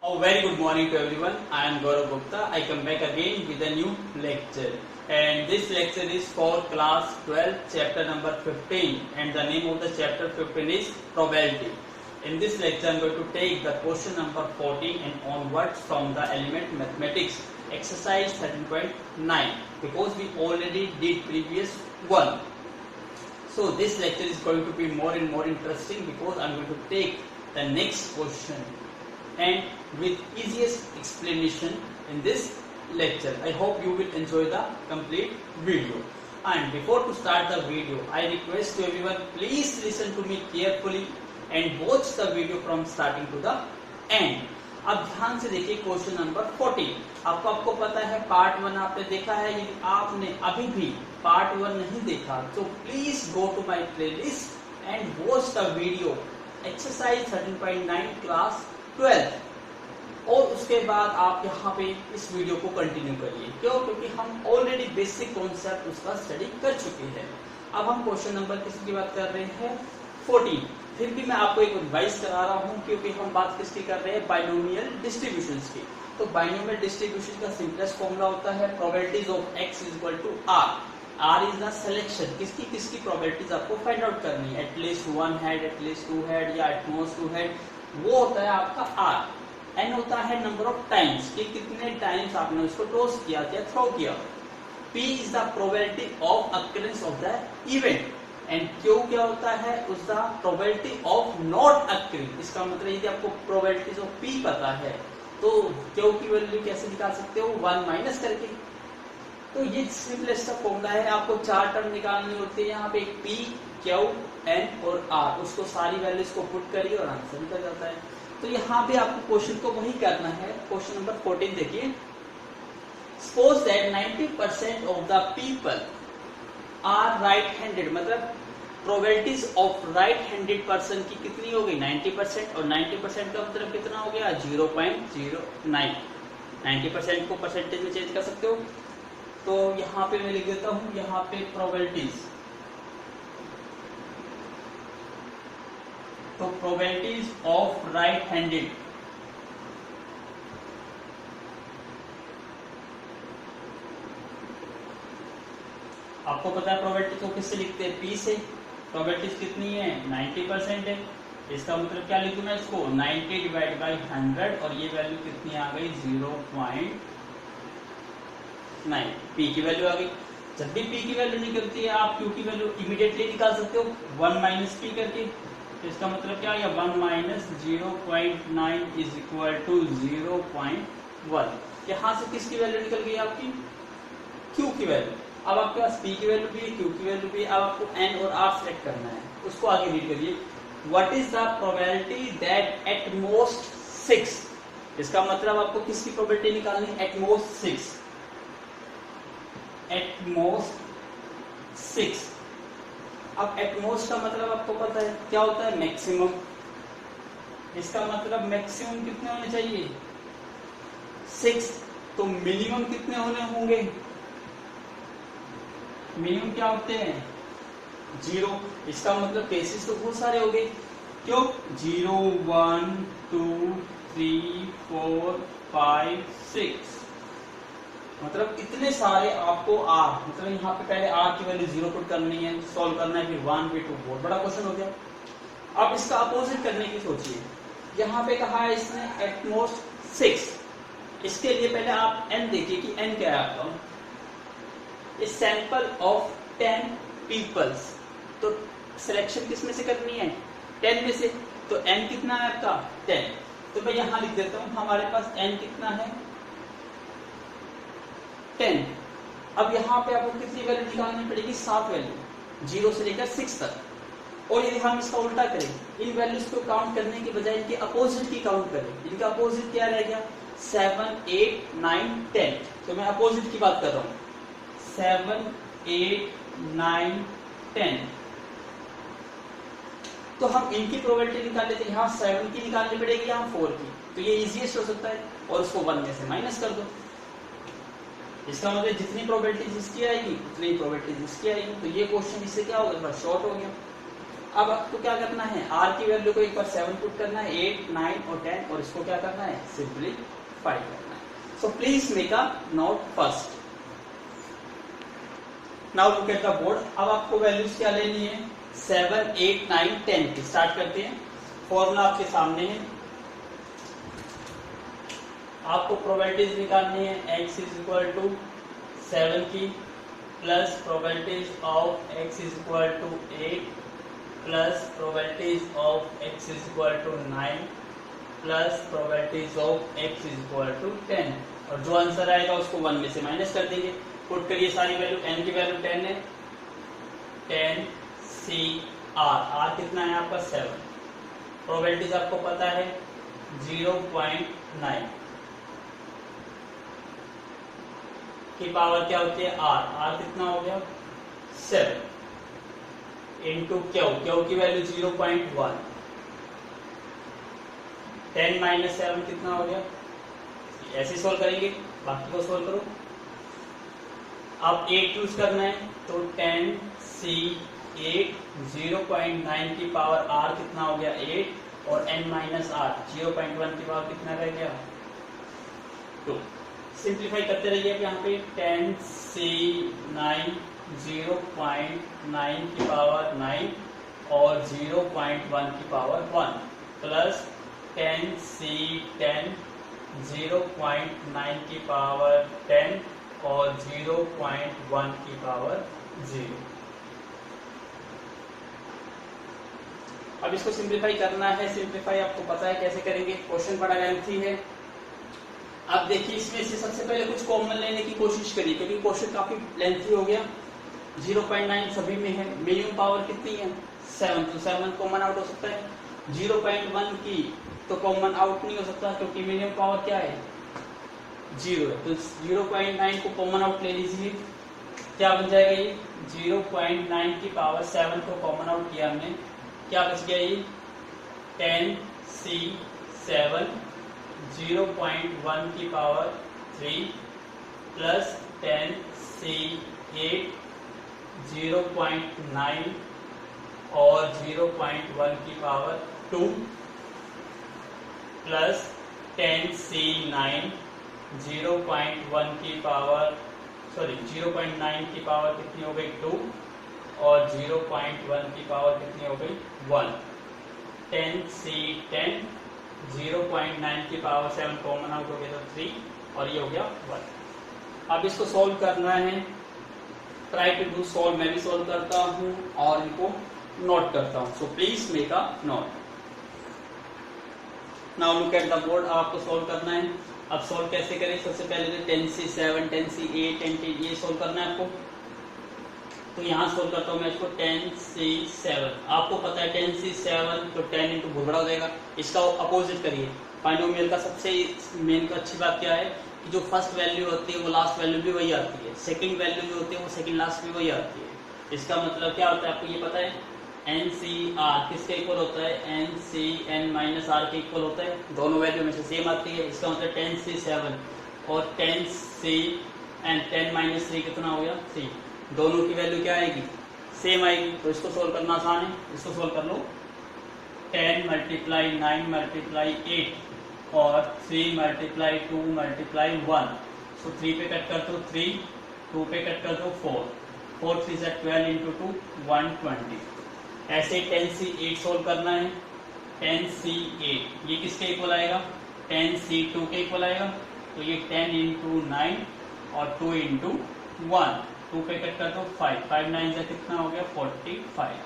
A very good morning to everyone. I am Gaurav Gupta. I come back again with a new lecture. And this lecture is for class 12, chapter number 15. And the name of the chapter 15 is probability. In this lecture, I am going to take the question number 14 and onwards from the element mathematics, exercise 13.9. Because we already did previous one. So this lecture is going to be more and more interesting because I am going to take the next question and with easiest explanation in this lecture. I hope you will enjoy the complete video. And before to start the video, I request to everyone, please listen to me carefully and watch the video from starting to the end. अब ध्यान से देखिए question number 14। आपको पता है part 1 आपने देखा है। यदि आपने अभी भी पार्ट 1 नहीं देखा तो please go to my playlist and watch the video exercise 13.9 class 12 और उसके बाद आप यहाँ पे इस वीडियो को कंटिन्यू करिए। क्यों? क्योंकि हम ऑलरेडी बेसिक कॉन्सेप्ट उसका स्टडी कर चुके हैं। अब हम क्वेश्चन नंबर किसकी बात कर रहे हैं? 14। फिर भी मैं आपको एक रिवाइज करा रहा हूँ क्योंकि हम बात किसकी कर रहे हैं? बाइनोमियल डिस्ट्रीब्यूशंस की। तो बाइनोमियल डिस्ट्रीब्यूशन का सिंपलेस्ट फॉर्मूला होता है probabilities of x is equal to r। R is the selection. किसकी प्रोबेबिलिटीज आपको फाइंड आउट करनी है? एटलीस्ट 1 हेड, एटलीस्ट 2 हेड या एटमोस्ट 2 हेड, वो होता है आपका R। N होता है नंबर ऑफ टाइम्स कि कितने टाइम्स आपने उसको टॉस किया या थ्रो किया। P is the probability of occurrence of the event and Q क्या होता है? उस the probability of not occurring. इसका मतलब यदि आपको प्रोबेबिलिटीज ऑफ P पता है तो Q की वैल्यू कैसे निकाल सकते हो? 1 माइनस करके। तो ये सिंपलेस्ट फॉर्मूला है। आपको 4 टर्म निकालनी होती है। यहाँ पे P, Q, N और R, उसको सारी वैल्यूज को पुट करिए और आंसर निकल जाता है। तो यहाँ पे आपको क्वेश्चन को वही करना है। क्वेश्चन नंबर 14 देखिए। Suppose that 90% of the people are right handed, मतलब probabilities of right handed person की कितनी हो गई? 90%। और 90% का मतलब कितना हो गया? 0.09। 90% को परसेंटेज में चेंज कर सकते हो। तो यहाँ पे मैं लिख देता हूँ, यहाँ पे प्रोबेबिलिटीज, तो प्रोबेबिलिटीज ऑफ राइट हैंडेड आपको पता है प्रोबेबिलिटी को किससे लिखते हैं? P से। प्रोबेबिलिटीज कितनी है? 90% है। इसका मतलब क्या लिखूं मैं इसको? 90 डिवाइड बाई 100 और ये वैल्यू कितनी आ गई? 0.9। P की वैल्यू आ गई। जब भी P की वैल्यू निकलती है आप Q की वैल्यू इमीडिएटली निकाल सकते हो 1 माइनस P करके। तो इसका मतलब क्या? 1 माइनस 0.9 इज इक्वल टू 0.1। यहाँ से किसकी वैल्यू निकल गई आपकी? Q की वैल्यू। अब आपके पास P की वैल्यू भी है, Q की वैल्यू भी है। अब आपको N और R सेलेक्ट करना है। उसको आगे रीड करिए। What is the probability that at most 6, इसका मतलब आपको किसकी प्रोबेबिलिटी निकालनी है? At most 6। At most 6। अब एटमोस्ट का मतलब आपको पता है क्या होता है? मैक्सिमम। इसका मतलब मैक्सिमम कितने होने चाहिए? 6। तो मिनिमम कितने होने होंगे? मिनिमम क्या होते हैं? 0। इसका मतलब केसेस तो बहुत सारे हो गए। क्यों? 0, 1, 2, 3, 4, 5, 6, मतलब इतने सारे आपको R, मतलब यहाँ पे पहले R की वैल्यू 0 पुट करनी है, सॉल्व करना है, फिर 1 फिर 2। बहुत बड़ा क्वेश्चन हो गया। अब इसका अपोजिट करने की सोचिए। यहाँ पे कहा है इसने एटमोस्ट 6। इसके लिए पहले आप N देखिए कि N क्या है आपका? इस सैंपल ऑफ 10 पीपल्स। तो सिलेक्शन किस में से करनी है? 10 में से। तो N कितना है आपका? 10। तो मैं यहाँ लिख देता हूँ हमारे पास N कितना है? 10। अब यहाँ पे आपको कितनी वैल्यू निकालनी पड़ेगी? 7 वैल्यू, 0 से लेकर 6 तक। और यदि हम इसका उल्टा करें, इन वैल्यूज को काउंट करने के बजाय इनके अपोजिट की काउंट करें। इनका अपोजिट क्या रह गया? 7, 8, 9, 10। तो मैं अपोजिट की बात कर रहा हूँ। 7, 8, 9, 10। तो हम इनकी प्रोबेबिलिटी निकाल लेते हैं। यहाँ 7 की निकालनी पड़ेगी, यहाँ 4 की। तो ये इजीएस्ट हो सकता है और उसको 1 में से माइनस कर दो। इसका मतलब जितनी प्रोबेबिलिटी जिसकी आएगी उतनी प्रोबेबिलिटी जिसकी आएगी। तो ये क्वेश्चन इससे क्या होगा? शॉर्ट हो गया। अब आपको क्या करना है, r की वैल्यू को एक बार 7 पुट करना है, 8, 9 और 10, और इसको क्या करना है, सिंपलीफाई करना है। So please make a node first. Now look at the board. अब आपको वैल्यूज क्या लेनी है, 7, 8, 9, 10 की। स्टार्ट करते हैं। फॉर्मूला आपके सामने है, आपको प्रोबेबिलिटीज निकालनी है, x इज इक्वल टू 7 की plus probabilities of x is equal to 8 plus probabilities of x is equal to 9 plus probabilities of x is equal to 10, और जो आंसर आएगा उसको 1 में से माइनस कर देंगे। पुट करिए सारी वैल्यू, n की वैल्यू 10 है, 10 C R कितना है आपका 7, प्रोबेबिलिटीज आपको पता है 0.9 की पावर क्या होती है r कितना हो गया 7 इंटू क्यू की वैल्यू 0.1, 10 माइनस 7 कितना हो गया, ऐसे सोल्व करेंगे, बाकी को सोल्व करो। अब 8 यूज करना है तो 10 C 8, 0.9 की पावर r कितना हो गया 8, और n माइनस r 0.1 की पावर कितना रह गया 2। सिंप्लीफाई करते रहिए। अब यहाँ पे 10 C 9, 0.9 की पावर 9 और 0.1 की पावर 1 प्लस 10 C 10, 0.9 की पावर 10 और 0.1 की पावर 0। अब इसको सिंप्लीफाई करना है। सिंप्लीफाई आपको पता है कैसे करेंगे, क्वेश्चन बड़ा लेंथी है। अब देखिए इसमें से सबसे पहले कुछ कॉमन लेने की कोशिश करिए, क्योंकि क्वेश्चन काफी लेंथी हो गया। 0.9 सभी में है, मिनिमम पावर कितनी है 7, तो 7 कॉमन आउट हो सकता है। 0.1 की तो कॉमन आउट नहीं हो सकता, क्योंकि मिनिमम पावर क्या है 0 है, तो 0.9 को कॉमन आउट ले लीजिए। क्या बन जाएगा ये 0.9 की पावर 7 को कॉमन आउट किया हमने, क्या बच गया ये 10 C 7, 0.1 की पावर 3 प्लस 10 C 8, 0.9 और 0.1 की पावर 2 प्लस 10 C 9, 0.1 की पावर 0.9 की पावर कितनी हो गई 2 और 0.1 की पावर कितनी हो गई 1। 10 C 10, 0.9 की पावर 7 कॉमन आउट हो गया तो 3, और ये हो गया 1। अब इसको सॉल्व करना है, ट्राई टू डू सॉल्व। मैं भी सॉल्व करता हूँ और इनको नोट करता हूँ, सो please make a note. Now look at the board. आपको सॉल्व करना है। अब सॉल्व कैसे करें, सबसे पहले तो 10 C 7, 10 C 8, 10 C ये सॉल्व करना है आपको। तो यहाँ सॉल्व करता हूँ मैं इसको 10 C 7। आपको पता है 10 C 7 तो 10 इंटू बहुत बड़ा हो जाएगा। इसका अपोजिट करिए। बाइनोमियल का सबसे मेन अच्छी बात क्या है कि जो फर्स्ट वैल्यू होती है वो लास्ट वैल्यू भी वही आती है, सेकंड वैल्यू जो होती है वो सेकंड लास्ट भी वही आती है। इसका मतलब क्या होता है आपको ये पता है, NCR किसके इक्वल होता है, NCN माइनस R के इक्वल होता है। दोनों वैल्यू में से सेम आती है। इसका मतलब 10 C 7 और 10 C एंड 10 माइनस 3 कितना हो गया 3, दोनों की वैल्यू क्या आएगी सेम आएगी। तो इसको सोल्व करना आसान है, इसको सोल्व कर लो। 10 मल्टीप्लाई 9 मल्टीप्लाई 8 और 3 मल्टीप्लाई 2 मल्टीप्लाई 1, सो 3 पे कट कर दो 3, 2 पे कट कर दो 4, 4 3 से 12 इंटू 2 120। ऐसे 10 C 8 सोल्व करना है। 10 C 8 ये किसके इक्वल आएगा 10 C 2 के इक्वल आएगा। तो ये 10 इंटू 9 और 2 इंटू 1, 2 पे कट कर दो 5, 5 9 से कितना हो गया 45।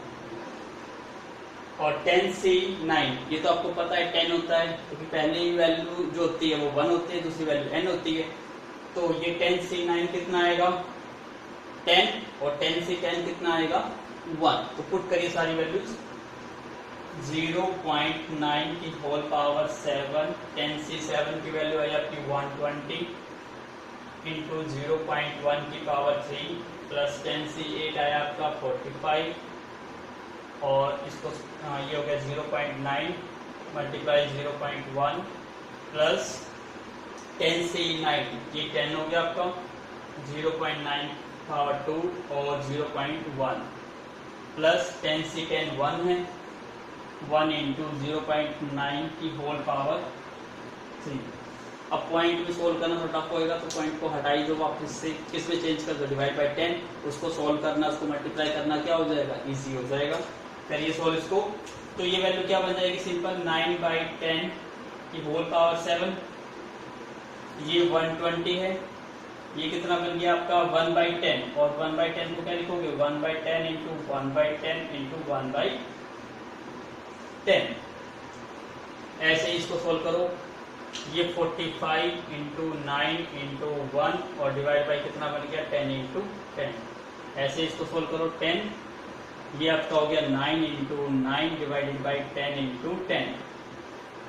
और 10 C 9 ये तो आपको पता है 10 होता है, क्योंकि पहली वैल्यू जो होती है वो 1 होती है, दूसरी वैल्यू n होती है। तो ये 10 C 9 कितना आएगा 10, और 10 C 10 कितना आएगा 1। तो पुट करिए सारी वैल्यूज। 0.9 की होल पावर 7, 10 C 7 की वैल्यू आई आपकी 120 इंटू 0.1 की पावर 3 प्लस 10 C 8 आया आपका 45, और इसको ये हो गया 0.9 मल्टीप्लाई 0.1 प्लस 10 C 9 ये 10 हो गया आपका, 0.9 पावर 2 और 0.1 प्लस 10 से 10 1 है, 1 इंटू 0.9 की होल पावर 3। अब पॉइंट में सोल्व करना थोड़ा टफ होएगा, तो पॉइंट को हटाई दो, वापस से किस में चेंज कर दो, डिवाइड बाय 10। उसको सोल्व करना, उसको मल्टीप्लाई करना क्या हो जाएगा, इजी हो जाएगा। करिए सोल्व इसको, तो ये वैल्यू क्या बन जाएगी, सिंपल 9/10 की होल पावर 7, ये 120 है। ये कितना बन गया आपका 1/10, और 1/10 को क्या लिखोगे, 1/10 इंटू 1/10 इंटू 1/10। ऐसे ही इसको सोल्व करो, ये 45 इंटू 9 इंटू 1 और डिवाइड बाई कितना बन गया 10 इंटू 10। ऐसे इसको सोल्व करो 10, ये आपका हो गया 9 इंटू 9 डिवाइडेड बाई 10 इंटू 10,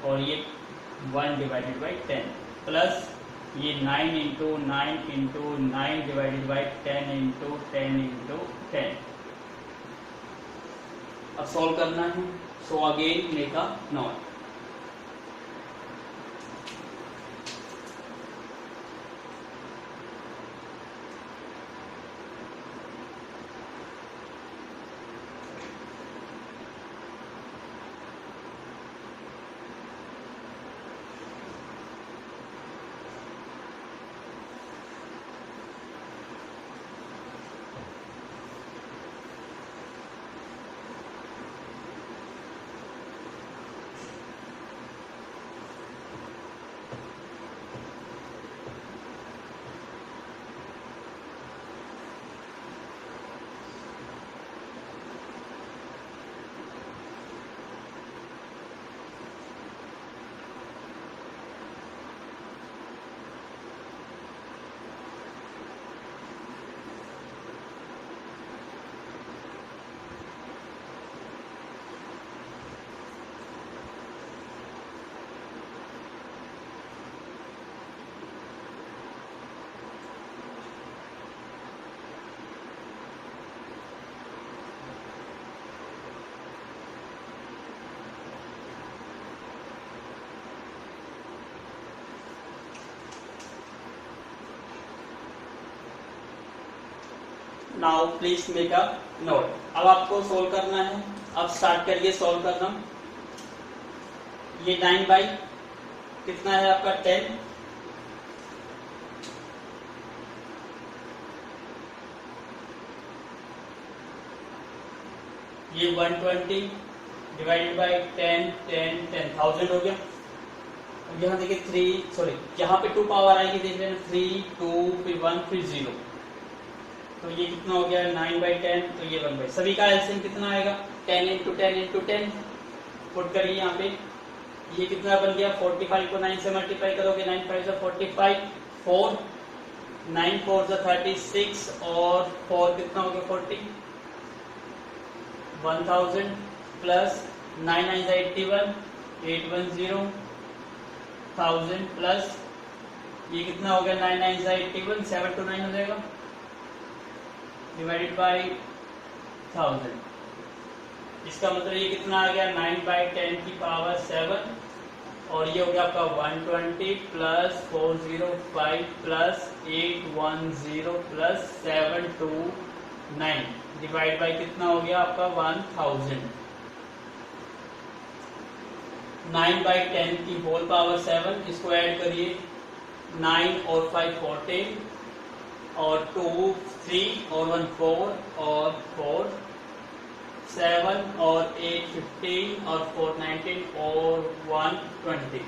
और ये 1 डिवाइडेड बाई 10, प्लस ये 9 into 9 into 9 divided by 10 into 10 into 10। अब सोल्व करना है, so again make a note. Now please make a note. अब आपको सोल्व करना है, अब स्टार्ट करिए सोल्व करना। ये 9 बाई कितना है आपका 10, ये 120 डिवाइडेड बाई 10 10 10,000 हो गया। अब यहाँ देखिए 3 सॉरी यहाँ पे 2 पावर आएगी, देख लेना 3 2 फिर 1 फिर 0, तो ये कितना हो गया 9/10, तो ये 1/, सभी का एलसीएम कितना आएगा 10 इंटू 10 इंटू 10, पुट करिए यहाँ पे, ये कितना बन गया 45 को 9 से मल्टीप्लाई करोगे 9 5 से 45, 4 9 4 से 36 और 4 कितना हो गया 40, 1000 प्लस 9 9 से 81 810 1000 प्लस ये कितना हो गया 9 9 से 81 7 to 9 हो जाएगा डिवाइडेड बाई 1000। इसका मतलब ये कितना आ गया 9/10 की पावर 7, और ये हो गया आपका 120 plus 405 plus 810 plus 729 divide by कितना हो गया आपका 1000। 9/10 की होल पावर 7, इसको ऐड करिए 9 और 5 14 और 2 3 और 1 4 और 4 7 और 8 15 और 4 19 और 1 20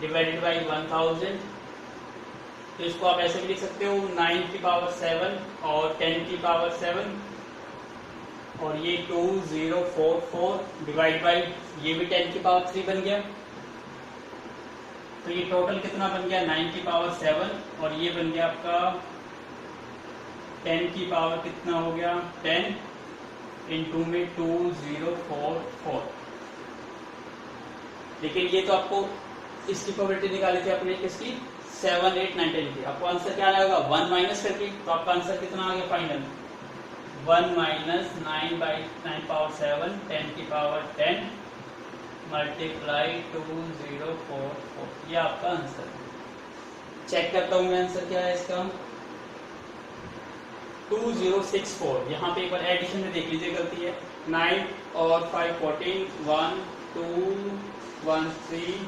डिवाइडेड बाई 1000। तो इसको आप ऐसे भी लिख सकते हो 9 की पावर 7 और 10 की पावर 7, और ये 2044 डिवाइड बाई ये भी 10 की पावर 3 बन गया, तो ये टोटल कितना बन गया 9 की पावर 7, और ये बन गया आपका 10 की पावर कितना हो गया 10 इंटू में 2044। लेकिन ये तो आपको इसकी प्रोबेबिलिटी निकाली थी अपने किसकी 7 8 9 10 की। आपको आंसर क्या आएगा 1 माइनस करके, तो आपका आंसर कितना आ गया फाइनल 1 माइनस 9/9 पावर 7 10 की पावर 10 मल्टीप्लाई 2044, ये आपका आंसर है। चेक करता हूँ मैं आंसर क्या है इसका। 2064। यहाँ पे एक बार एडिशन में देख लीजिए गलती है। 9 और 5 14, 1 2 1 3,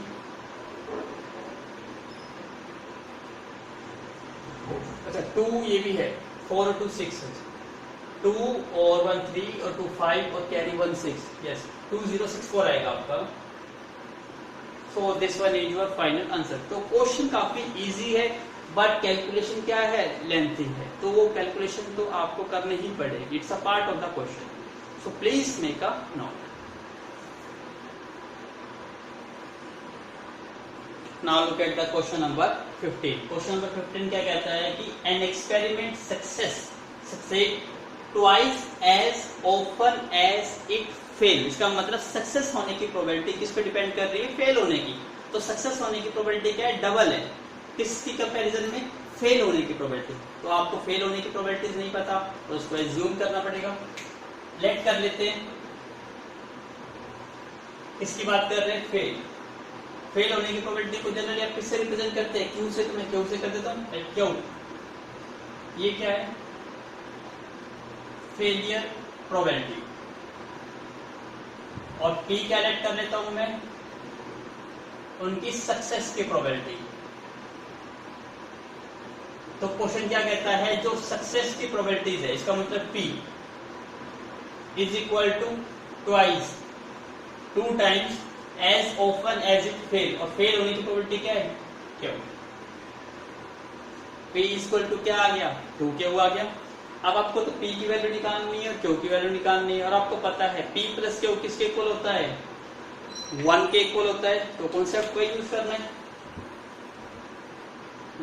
अच्छा 2 ये भी है, 4 और 2 6 है, 2 और 1 3 और 2 5 और कैरी 1 6, यस 2064 आएगा आपका। So this one is your final answer. तो क्वेश्चन काफी इजी है बट कैलकुलेशन क्या है, लेंथी है, तो वो कैलकुलेशन तो आपको करनी ही पड़ेगी, it's a part of the question, so please make a note. Now look at the question number 15। Question number 15 क्या कहता है कि an experiment succeed twice as often as it fail. इसका मतलब सक्सेस होने की प्रोबेबिलिटी किस पे डिपेंड कर रही है, फेल होने की। तो सक्सेस होने की प्रोबेबिलिटी क्या है, डबल है, किसकी कंपैरिजन में, फेल होने की प्रोबेबिलिटी। तो आपको फेल होने की प्रोबेबिलिटीज नहीं पता तो उसको एज्यूम करना पड़ेगा। लेट कर लेते हैं, किसकी बात कर रहे हैं, फेल होने की प्रोबेबिलिटी को जनरली आप किससे रिप्रेजेंट करते हैं, क्यू से। तो मैं क्यू से कर देता हूँ, क्यू। ये क्या है, फेलियर प्रोबेबिलिटी। और पी क्या लेट कर लेता हूं मैं, उनकी सक्सेस की प्रोबेबिलिटी। तो क्वेश्चन क्या कहता है, जो सक्सेस की प्रोबेबिलिटीज है, इसका मतलब P is equal to twice, 2 times as often as it fail. और फेल होने की प्रोबेबिलिटी क्या है, क्यू। P इक्वल टू क्या आ गया, 2 क्यू आ गया। अब आपको तो P की वैल्यू निकालनी है और Q की वैल्यू निकालनी है, और आपको पता है P प्लस Q किसके इक्वल होता है, 1 के इक्वल होता है। तो कॉन्सेप्ट को यूज करना है।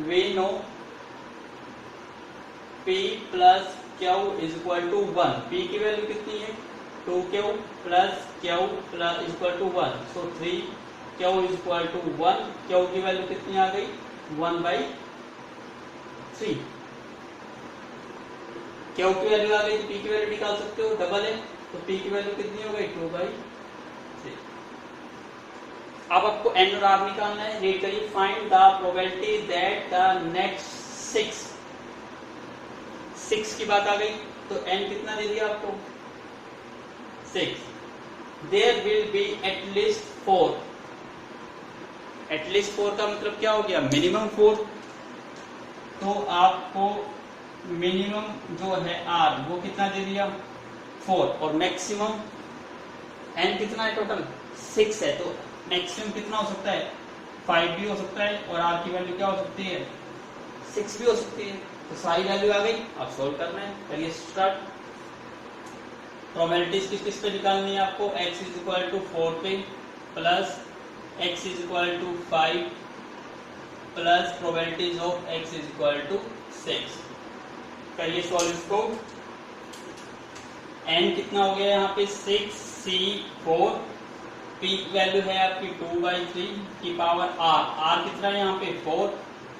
We know P plus Q is equal to 1। P की वैल्यू कितनी है, 2Q plus Q plus is equal to 1, so 3Q is equal to 1। Q की वैल्यू कितनी आ गई, 1/3। Q की वैल्यू आ गई तो P की वैल्यू निकाल सकते हो, डबल है, तो P की वैल्यू कितनी हो गई, 2/3। अब आपको N और R निकालना है। रीड करिए, find the probability that the next 6 की बात आ गई, तो N कितना दे दिया आपको, 6। There will be at least 4। At least 4 का मतलब क्या हो गया, मिनिमम 4। तो आपको मिनिमम जो है R वो कितना दे दिया, 4, और मैक्सिमम N कितना है, टोटल 6 है, तो मैक्सिमम कितना हो सकता है, 5 भी हो सकता है, और R की वैल्यू क्या हो सकती है, 6 भी हो सकती है। तो सारी वैल्यू आ गई, अब सोल्व करना है। चलिए स्टार्ट। प्रोबेबिलिटीज किस किस पे निकालनी है आपको, x इज इक्वल टू 4 पे, plus x is equal to 5, plus probabilities of x is equal to 6। करिए सॉल्व इसको। n कितना हो गया यहाँ पे, 6c4। p वैल्यू है आपकी 2/3 की पावर r कितना है यहाँ पे 4।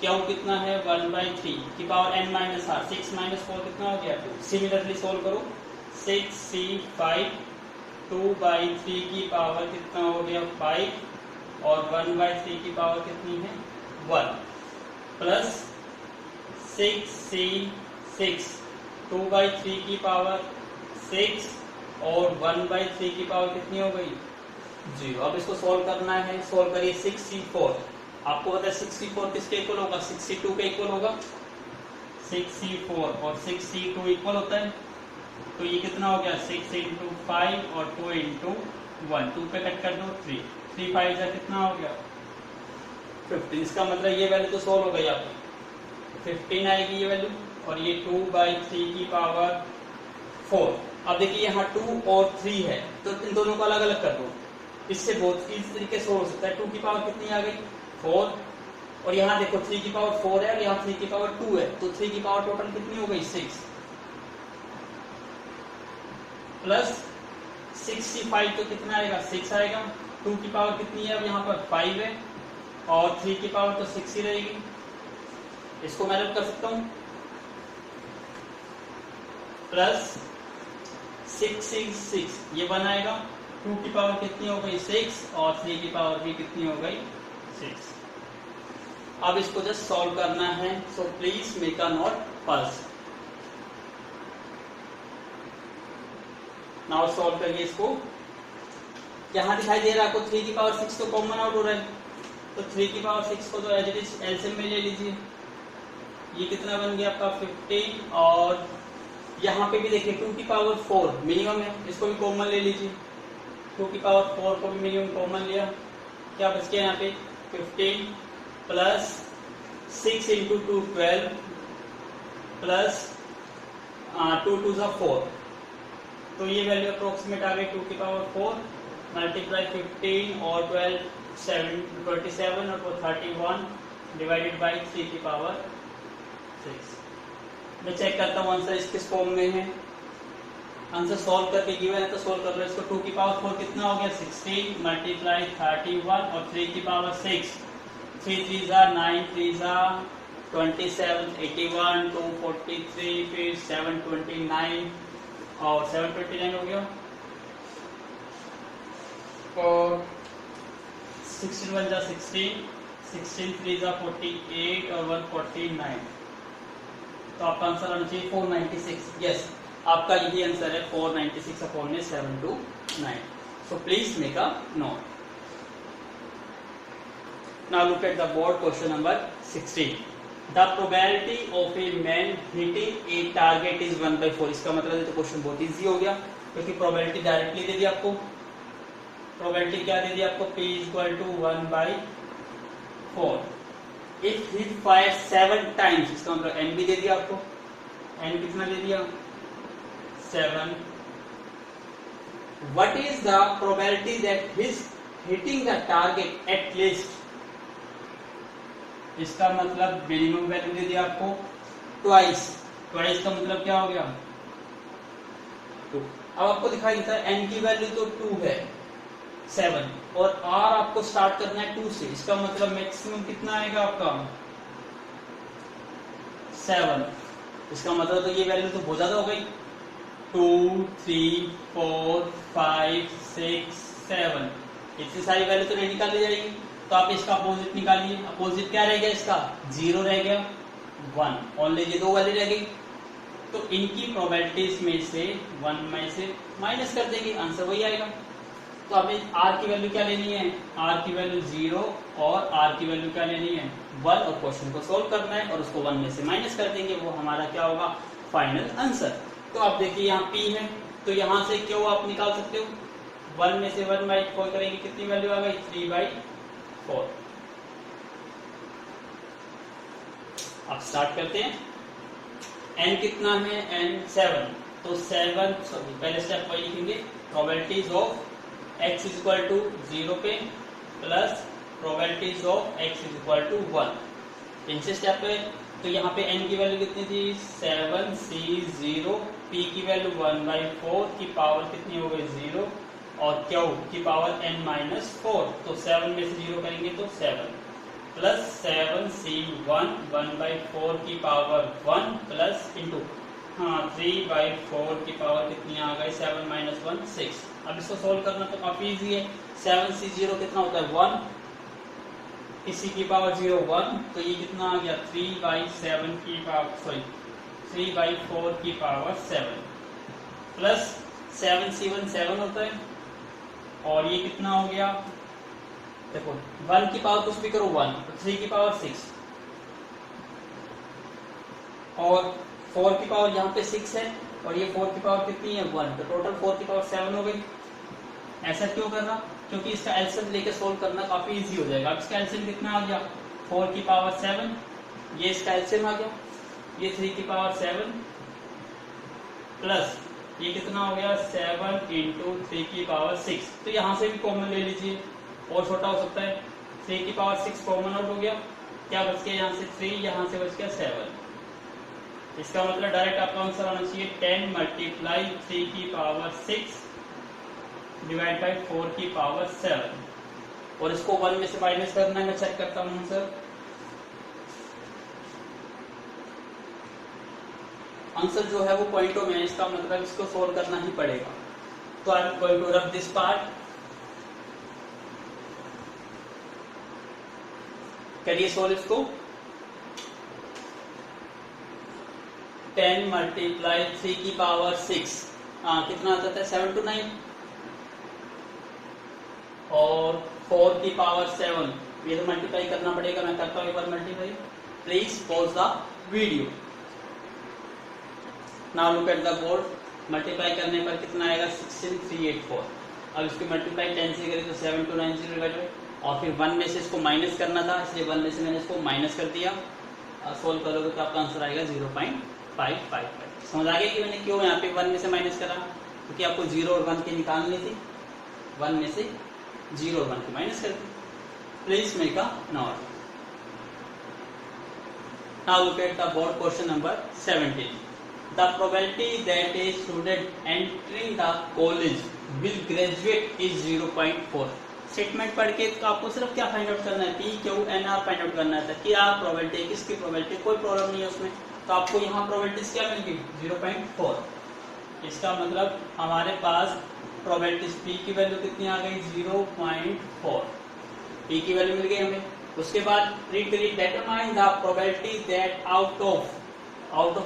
Q कितना है 1/3 की power n minus r। 6 minus 4 कितना हो गया 2। सिमिलरली सोल्व करो, 6c5 2/3 की पावर कितना हो गया 5, और 1/3 की पावर कितनी है 1, प्लस 6c6 2/3 की पावर 6 और 1/3 की पावर कितनी हो गई 0। अब इसको सोल्व करना है। सोल्व करिए 6c4। आपको पता है 6c4 किसके इक्वल होगा, 6c2 के इक्वल होगा। 6c4 और 6c2 इक्वल होता है, तो ये कितना हो गया 6 इंटू 5 और 2 इंटू 1, 2 पे कट कर दो 3, 3 5 जा कितना हो गया 15। इसका मतलब ये वैल्यू तो सोल्व हो गई आपकी, 15 आएगी ये वैल्यू, और ये 2/3 की पावर 4। अब देखिए यहाँ 2 और 3 है, तो इन दोनों को अलग अलग कर दो, इससे बहुत इस तरीके से हो सकता है। 2 की पावर कितनी आ गई 4, और यहाँ देखो 3 की पावर 4 है और यहाँ 3 की पावर 2 है, तो 3 की पावर टोटल कितनी हो गई 6, प्लस 65 तो कितना आएगा 6 आएगा। 2 की पावर कितनी है अब यहाँ पर 5 है, और 3 की पावर तो 6 ही रहेगी। इसको मैं अलग कर सकता हूँ, प्लस 6 ये 1 आएगा। 2 की पावर कितनी हो गई 6, और 3 की पावर भी कितनी हो गई 6। अब इसको जस्ट सॉल्व करना है, so please make a node first. Now solve करिए इसको। यहाँ दिखाई दे रहा है आपको 3 की पावर 6 तो कॉमन आउट हो रहा है, तो 3 की पावर 6 को तो एज इट इज एलसीएम में ले लीजिए। ये कितना बन गया आपका 15, और यहाँ पे भी देखिए 2 की पावर 4 मिनिमम है, इसको भी कॉमन ले लीजिए। 2 की पावर 4 को भी मिनिमम कॉमन लिया, क्या बच गया यहाँ पे 15 प्लस 6 इंटू 2 12 प्लस 2 2 4, तो ये वैल्यू अप्रोक्सीमेट आ गई 2 की पावर 4 मल्टीप्लाई 15 और 12 27 और 31 डिवाइडेड बाई 3 की पावर 6। मैं चेक करता हूँ आंसर किस फॉर्म में है। आंसर सॉल्व करके गिवन है तो सॉल्व कर लो इसको। 2 की पावर 4 कितना हो गया 16 मल्टीप्लाई 31 और 3 की पावर 6, 3 3 जा 9 3 जा 27 81 243 फिर 729 और 729 हो गया, और 16 1 जा 16 16 3 जा 48 और 149, तो आपका आंसर आना चाहिए 496। यस, आपका यही आंसर है 496 अपॉन में 729। So please make a note. Now look at the board question number 16। The probability of a man hitting a target is 1/4। इसका मतलब है तो क्वेश्चन बहुत इजी हो गया, क्योंकि प्रोबेबिलिटी डायरेक्टली दे दी आपको। प्रोबेबिलिटी क्या दे दी आपको, P = 1/4। If he fire 7 times, इसका मतलब n भी दे दिया आपको। n कितना दे दिया 7। What is the probability that his hitting the target at least, इसका मतलब मिनिमम वैल्यू दे दिया आपको ट्वाइस। ट्वाइस का मतलब क्या हो गया 2। अब आपको दिखाई देता है n की वैल्यू तो 2 है 7, और r आपको स्टार्ट करना है 2 से, इसका मतलब मैक्सिमम कितना आएगा आपका 7। इसका मतलब तो ये वैल्यू तो बहुत ज्यादा हो गई, 2 3 4 5 6 7, इतनी सारी वैल्यू तो नहीं निकाली जाएगी। तो आप इसका अपोजिट निकालिए। अपोजिट क्या रह गया इसका 0 रह गया 1, ओनली ये 2 वैल्यू रह गई, तो इनकी प्रोबेबिलिटीज में से 1 में से माइनस कर देंगे, आंसर वही आएगा। तो हमें r की वैल्यू क्या लेनी है, r की वैल्यू 0 और r की वैल्यू क्या लेनी है 1, और क्वेश्चन को सोल्व करना है और उसको 1 में से माइनस कर देंगे, वो हमारा क्या होगा फाइनल आंसर। तो आप देखिए यहाँ p है, तो यहाँ से क्यों आप निकाल सकते हो, 1 में से 1/4 करेंगे, कितनी वैल्यू आ गई 3/4। अब स्टार्ट करते हैं। n कितना है, n 7, तो 7 पहले स्टेप पर लिखेंगे प्रोबेबिलिटीज ऑफ x = 0 पे प्लस प्रोबेबिलिटीज ऑफ x = 1। इनसे स्टेप है, तो यहाँ पे n की वैल्यू कितनी थी 7 c 0, p की वैल्यू 1/4 की पावर कितनी हो गई 0, और q की पावर n-4, तो 7 में से 0 करेंगे तो 7 प्लस 7c1 1/4 की पावर 1 प्लस इंटू 3/4 की पावर कितनी आ गई 7 - 1 6। अब इसको सोल्व करना तो काफी इजी है। 7c0 कितना होता है 1, इसी की पावर 0 1, तो ये कितना आ गया 3/7 की पावर 3/4 की पावर 7 प्लस 7c1 7 होता है, और ये कितना हो गया देखो 1 की पावर कुछ भी करो 1, तो 3 की पावर 6 और 4 की पावर यहाँ पे 6 है, और ये 4 की पावर कितनी है 1, तो टोटल 4 की पावर 7 हो गई। ऐसा क्यों कर रहा, क्योंकि इसका एलसीएम लेके सोल्व करना काफी इजी हो जाएगा। अब इसका एलसीएम कितना आ गया 4 की पावर 7, ये इसका एलसीएम आ गया, ये 3 की पावर 7 प्लस ये कितना हो गया 7 × 3 की पावर 6, तो यहाँ से भी कॉमन ले लीजिए, और छोटा हो सकता है 3 की पावर 6 कॉमन आउट हो गया, क्या बच गया यहाँ से 3, यहाँ से बच गया 7। इसका मतलब डायरेक्ट आपका आंसर आना चाहिए 10 × 3 की पावर 6 डिवाइड बाई 4 की पावर 7, और इसको 1 में से माइनस करना है। मैं चेक करता हूँ आंसर। आंसर जो है वो पॉइंटों में, इसका मतलब इसको सोल्व करना ही पड़ेगा। तो I am going to rub this part. करिए सोल्व इसको। 10 × 3 की पावर 6 कितना आ जाता है 7 to 9 और 4 की पावर 7, ये तो मल्टीप्लाई करना पड़ेगा, मैं करता हूँ एक बार multiply. Please pause the video. Now look at the board, multiply करने पर कितना आएगा 16384। अब इसको मल्टीप्लाई 10 से करें तो 7290 डिवाइडेड, और फिर 1 में से इसको माइनस करना था, इसलिए 1 में से मैंने इसको माइनस कर दिया। सोल्व करोगे तो आपका आंसर आएगा 0.555। समझ आ गया कि मैंने क्यों यहाँ पे 1 में से माइनस करा, क्योंकि आपको 0 और 1 की निकालनी थी, 1 में से 0 और 1 की माइनस कर दी। Please make a note. Now look at the board question number 17. The probability that a student entering the college will graduate is 0.4. Statement पढ़ के तो आपको सिर्फ क्या फाइंड आउट करना है, P Q N R find out करना है। क्या प्रोबेबिलिटी, किसकी प्रोबेबिलिटी, कोई प्रॉब्लम नहीं है उसमें, तो आपको यहाँ प्रोबेबिलिटीज क्या मिल गई 0.4। इसका मतलब हमारे पास प्रोबेबिलिटीज पी की वैल्यू कितनी आ गई 0.4, पी की वैल्यू मिल गई हमें। उसके बाद रीड करिए, determine the probability that out of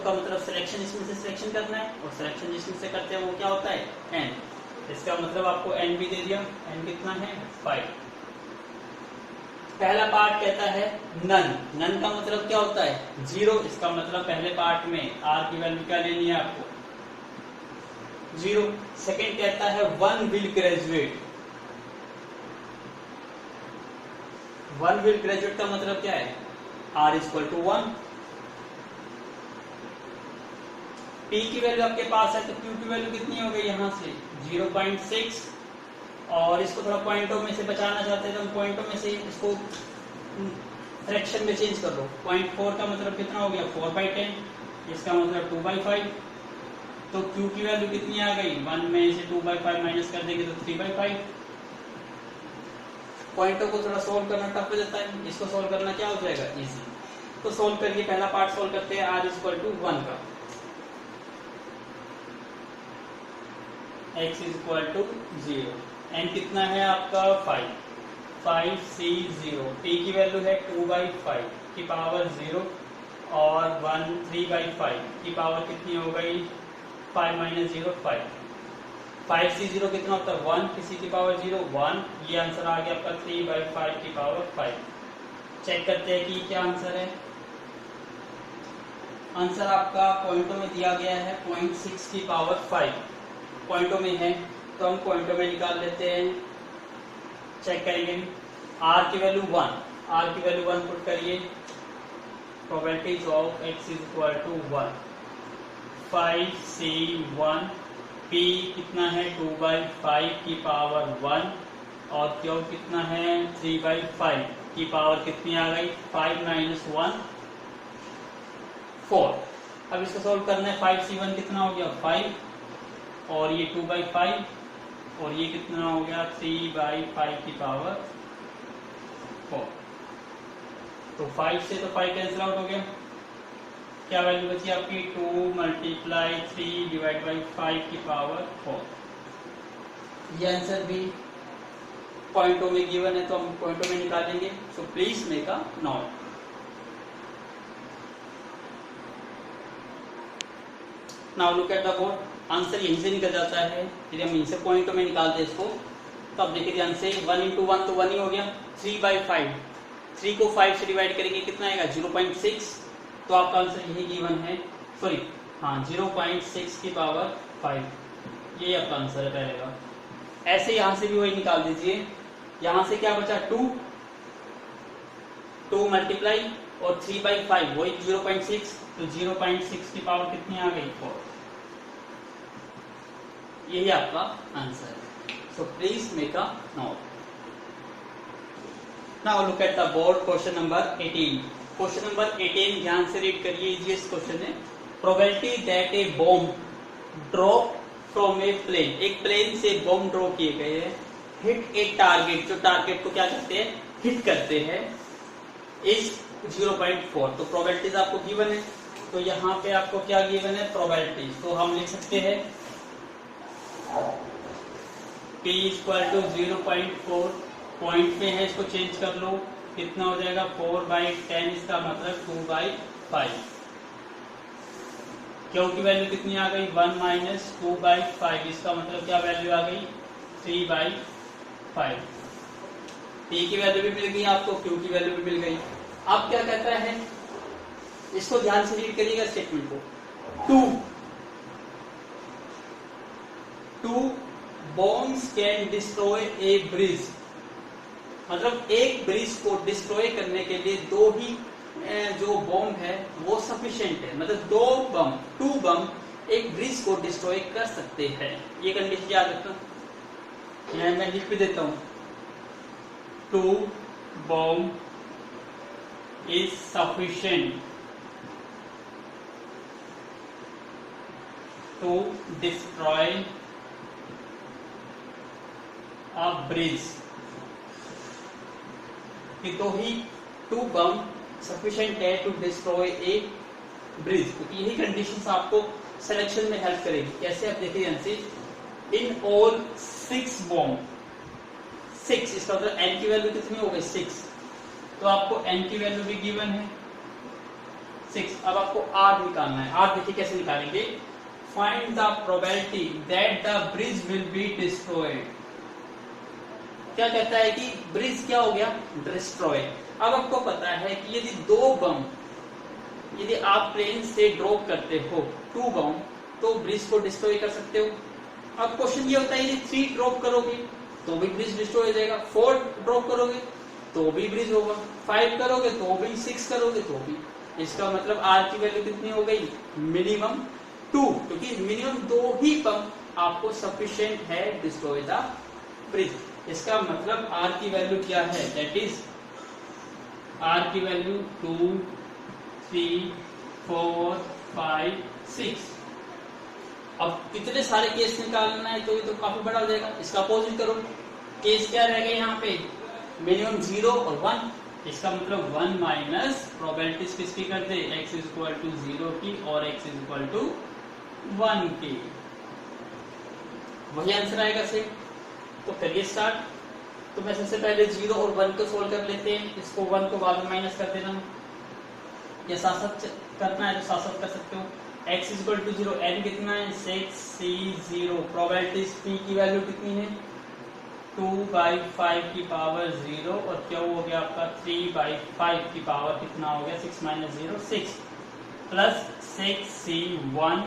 का मतलब सिलेक्शन, इसमें से सिलेक्शन करना है, और सिलेक्शन जिसमें से करते हैं वो क्या होता है एन। इसका मतलब आपको एन भी दे दिया, एन कितना है 5। पहला पार्ट कहता है नन, नन का मतलब क्या होता है 0, इसका मतलब पहले पार्ट में आर की वैल्यू क्या लेनी है आपको 0। सेकंड कहता है 1 विल ग्रेजुएट, 1 विल ग्रेजुएट का मतलब क्या है R इक्वल टू 1। P की वैल्यू आपके पास है तो Q की वैल्यू कितनी हो गई यहाँ से 0.6, और इसको थोड़ा पॉइंटों में से बचाना चाहते हैं तो हम पॉइंटों में से इसको फ्रैक्शन में चेंज कर लो। 0.4 का मतलब कितना हो गया 4/10, इसका मतलब 2/5। तो Q की वैल्यू कितनी आ गई 1 में से 2/5 माइनस कर देंगे तो 3/5। पॉइंटों को थोड़ा सोल्व करना टफ हो जाता है, इसको सोल्व करना क्या हो जाएगा इजी। तो सोल्व करिए, पहला पार्ट सोल्व करते हैं R इक्वल टू 1 का, x इक्वल टू 0, n कितना है आपका 5, 5C0, p की वैल्यू है 2/5 की पावर 0 और 3/5 की पावर कितनी हो गई 5 माइनस 0 5। 5C0 कितना होता है 1, किसी की पावर 0 1, ये आंसर आ गया आपका 3/5 की पावर 5। चेक करते हैं कि क्या आंसर है। आंसर आपका पॉइंटों में दिया गया है 0.6 की पावर 5 पॉइंटों में है, तो हम पॉइंटों में निकाल लेते हैं। चेक करेंगे, R की वैल्यू 1, R की वैल्यू 1 पुट करिए, probabilities of x equal to 1, 5C1, P कितना है 2/5 की पावर 1 और Q कितना है 3/5 की पावर कितनी आ गई 5 माइनस 1 4। अब इसको सोल्व करना है, 5C1 कितना हो गया 5 और ये 2/5 और ये कितना हो गया 3/5 की पावर 4। तो 5 से तो 5 कैंसिल आउट हो गया, क्या वैल्यू बची आपकी 2 मल्टीप्लाई 3 डिवाइड बाई 5 की पावर 4। ये आंसर भी पॉइंटों में गिवन है तो हम पॉइंटों में निकालेंगे। सो please make a note. Now look at the board, answer यहीं से निकल जाता है, यदि हम इनसे पॉइंटों में निकालते हैं इसको तो अब देखिए ध्यान से 1 इंटू 1 तो 1 ही हो गया, 3/5, 3 को 5 से डिवाइड करेंगे कितना आएगा 0.6, तो आपका आंसर यही गिवन है, सॉरी हाँ 0.6 की पावर 5, ये आपका आंसर है पहले का। ऐसे यहाँ से भी वही निकाल दीजिए, यहाँ से क्या बचा 2 मल्टीप्लाई और 3/5 वही 0.6, तो 0.6 की पावर कितनी आ गई 4, यही आपका आंसर है। So please make a note. Now look at the board, question number 18। Question number 18 ध्यान से रीड करिए, इजीएस्ट क्वेश्चन है। Probability that a bomb drop from a plane, एक प्लेन से बॉम्ब ड्रॉ किए गए हैं, हिट ए टारगेट, जो टारगेट को क्या करते हैं हिट करते हैं, इज 0.4। तो प्रोबेबिलिटीज आपको गिवन है, तो यहाँ पे आपको क्या गिवन है प्रोबेबिलिटीज, तो हम लिख सकते हैं P इक्वल टू 0.4, पॉइंट पे है इसको चेंज कर लो, कितना हो जाएगा 4/10, इसका मतलब 2/5। क्यू की वैल्यू कितनी आ गई 1 माइनस 2/5, इसका मतलब क्या वैल्यू आ गई 3/5। टी की वैल्यू भी मिल गई आपको, क्यू की वैल्यू भी मिल गई। अब क्या कहता है, इसको ध्यान से रीड करिएगा स्टेटमेंट को। Two bombs can destroy a bridge, मतलब एक ब्रिज को डिस्ट्रॉय करने के लिए दो ही जो बॉम्ब है वो सफिशिएंट है, मतलब टू बम एक ब्रिज को डिस्ट्रॉय कर सकते हैं। ये कंडीशन याद रखना, यहां मैं लिख भी देता हूं, two bomb is sufficient to destroy a bridge, कि तो ही टू बम सफिशिएंट है टू डिस्ट्रॉय ए ब्रिज। क्योंकि यही कंडीशंस आपको सिलेक्शन में हेल्प करेगी। कैसे आप देखिए आंसर, इन ऑल 6 बॉम्ब, 6 इसका मतलब n की वैल्यू कितनी हो गई 6, तो आपको n की वैल्यू भी गिवन है 6। अब आपको r निकालना है। r देखिए कैसे निकालेंगे, find the probability that the bridge will be destroyed. क्या कहता है कि ब्रिज क्या हो गया डिस्ट्रॉय। अब आपको पता है कि यदि दो बम, यदि आप प्लेन से ड्रॉप करते हो 2 बम, तो ब्रिज को डिस्ट्रॉय कर सकते हो। अब क्वेश्चन ये होता है यदि 3 ड्रॉप करोगे तो भी ब्रिज डिस्ट्रॉय हो जाएगा, 4 ड्रॉप करोगे तो भी ब्रिज होगा, 5 करोगे तो भी, 6 करोगे तो भी। इसका मतलब आर की वैल्यू कितनी हो गई मिनिमम 2, क्योंकि मिनिमम 2 ही बम आपको सफिशिएंट है डिस्ट्रॉय द ब्रिज। इसका मतलब R की वैल्यू क्या है, दैट इज R की वैल्यू 2, 3, 4, 5, 6। अब कितने सारे केस निकालना है, तो ये तो काफी बड़ा हो जाएगा। इसका अपोजिट करो, केस क्या रहेगा यहाँ पे मिनिमम 0 और 1। इसका मतलब 1 माइनस प्रोबेबिलिटीज किसकी कर दे, x इज इक्वल टू 0 की और x इज इक्वल टू 1 की, वही आंसर आएगा सेम। तो करिए स्टार्ट। तो मैं सबसे पहले 0 और 1 को सोल्व कर लेते हैं। इसको 1 को बाद में माइनस कर देना, या साथ साथ करना है तो साथ साथ कर सकते हो। x is equal to 0, n कितना है 6, c 0, प्रोबेबिलिटीज p की वैल्यू कितनी है 2/5 की पावर 0, और क्या हो गया आपका 3/5 की पावर कितना हो गया 6 माइनस 0 6, प्लस 6c 1,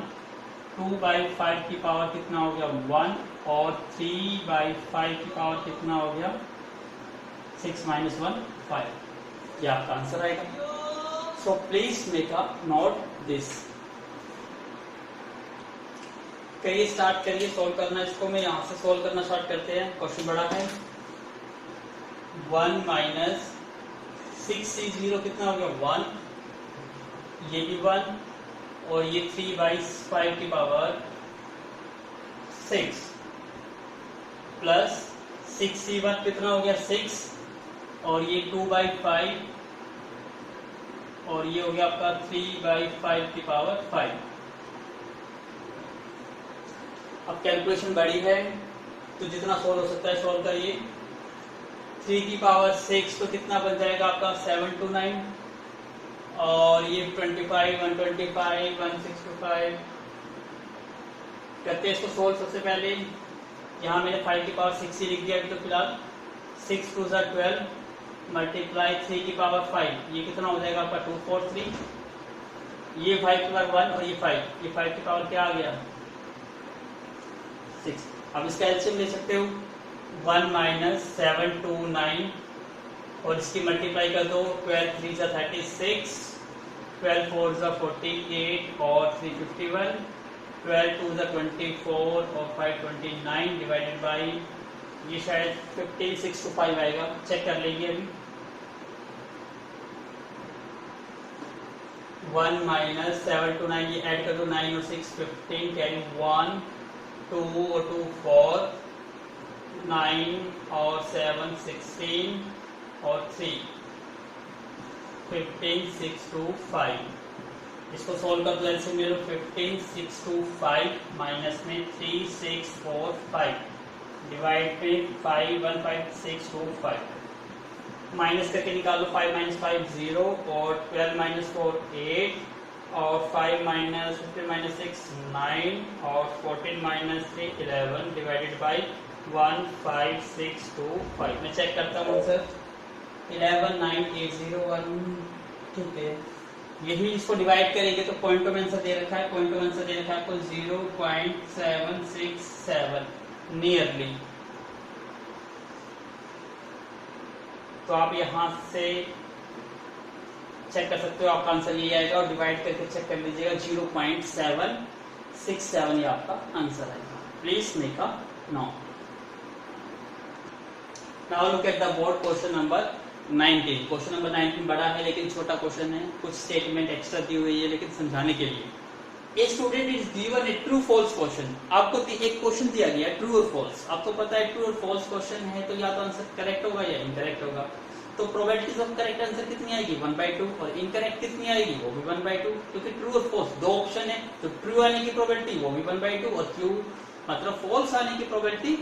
2/5 की पावर कितना हो गया 1, और 3/5 की पावर कितना हो गया 6 माइनस 1 5। ये आपका आंसर आएगा। सो please make a note this. करिए स्टार्ट करिए सॉल्व करना इसको। मैं यहां से सॉल्व करना स्टार्ट करते हैं। क्वेश्चन बड़ा है। 1 माइनस 6c0 कितना हो गया 1, ये भी 1, और ये 3/5 की पावर 6, प्लस 6c1 कितना हो गया 6, और ये 2/5, और ये हो गया आपका 3/5 की पावर 5। अब कैलकुलेशन बड़ी है तो जितना सोल्व हो सकता है सोल्व करिए। 3 की पावर 6 तो कितना बन जाएगा आपका 7 to 9, और ये 25, 125, 165 करते हैं इसको सोल्व। सबसे पहले यहाँ मैंने 5 की पावर 6 ही लिख दिया अभी तो फिलहाल। 6 2 12 मल्टीप्लाई 3 की पावर 5, ये कितना हो जाएगा आपका 243, ये 5 की पावर 1, और ये 5, ये 5 की पावर क्या आ गया 6। अब इसका एलसीएम ले सकते हो 1 माइनस 7 2 9, और इसकी मल्टीप्लाई कर दो 12 3 जा 36, 12 4 जा 48, और 351, 12 2 जा 24, और 5 29 डिवाइडेड बाई, ये शायद 56 to 5 आएगा, चेक कर लेंगे अभी। 1 माइनस 7 to 9, ये ऐड कर दो 9 और 6 15, कैरी 1 2 और 2 4, 9 और 7 16, और 3 15 6 2 5। इसको सोल्व कर दो, एलसीएम ले लो 15 6 2 5, माइनस में 3 6 4 5, डिवाइड पे 5 1 5 6 2 5, माइनस करके निकाल लो 5 माइनस 5 0, और 12 माइनस 4 8, और 5 माइनस 15 माइनस 6 9 और 14 माइनस 3 11 डिवाइडेड बाई 1 5 6 2 5। मैं चेक करता हूँ सर 11 9 8 0 1। ठीक है, यही इसको डिवाइड करेंगे तो पॉइंटों में आंसर दे रखा है, पॉइंटों में आंसर दे रखा है आपको 0.767 नियरली। तो आप यहां से चेक कर सकते हो, आपका आंसर यही आएगा और डिवाइड करके चेक कर लीजिएगा 0.767 ये आपका आंसर आएगा। Please make a note. Now look at the board question number 19। Question number 19 बड़ा है लेकिन छोटा क्वेश्चन है, कुछ स्टेटमेंट एक्स्ट्रा दी हुई है लेकिन समझाने के लिए। A student is given a true false question. आपको एक क्वेश्चन दिया गया ट्रू और फॉल्स। आपको पता है ट्रू और फॉल्स क्वेश्चन है तो या तो आंसर करेक्ट होगा या इनकरेक्ट होगा। तो प्रोबेबिलिटीज ऑफ करेक्ट आंसर कितनी आएगी 1/2 और इनकरेक्ट कितनी आएगी वो भी 1/2, क्योंकि ट्रू और फॉल्स दो ऑप्शन है तो ट्रू आने की प्रोबेबिलिटी वो भी 1/2 और ट्रू मतलब फॉल्स आने की प्रोबेबिलिटी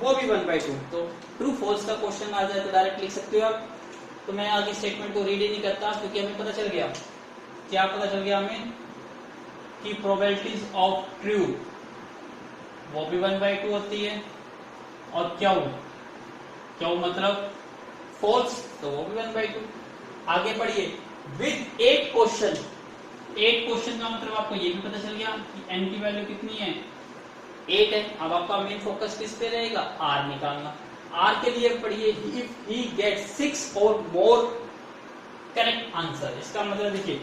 वो भी 1/2। तो ट्रू फॉल्स का क्वेश्चन आ जाए तो डायरेक्ट लिख सकते हो आप। तो मैं आगे स्टेटमेंट को रीड ही नहीं करता क्योंकि हमें पता चल गया, क्या पता चल गया हमें कि प्रोबेबिलिटीज ऑफ ट्रू वो भी 1/2 होती है और क्यों मतलब फॉल्स तो वो भी 1/2। आगे पढ़िए विद 8 क्वेश्चन। 8 क्वेश्चन का मतलब आपको ये भी पता चल गया कि n की वैल्यू कितनी है 8 है। अब आपका मेन फोकस किस पे रहेगा r निकालना। r के लिए पढ़िए इफ ही गेट 6 और मोर करेक्ट आंसर। इसका मतलब देखिए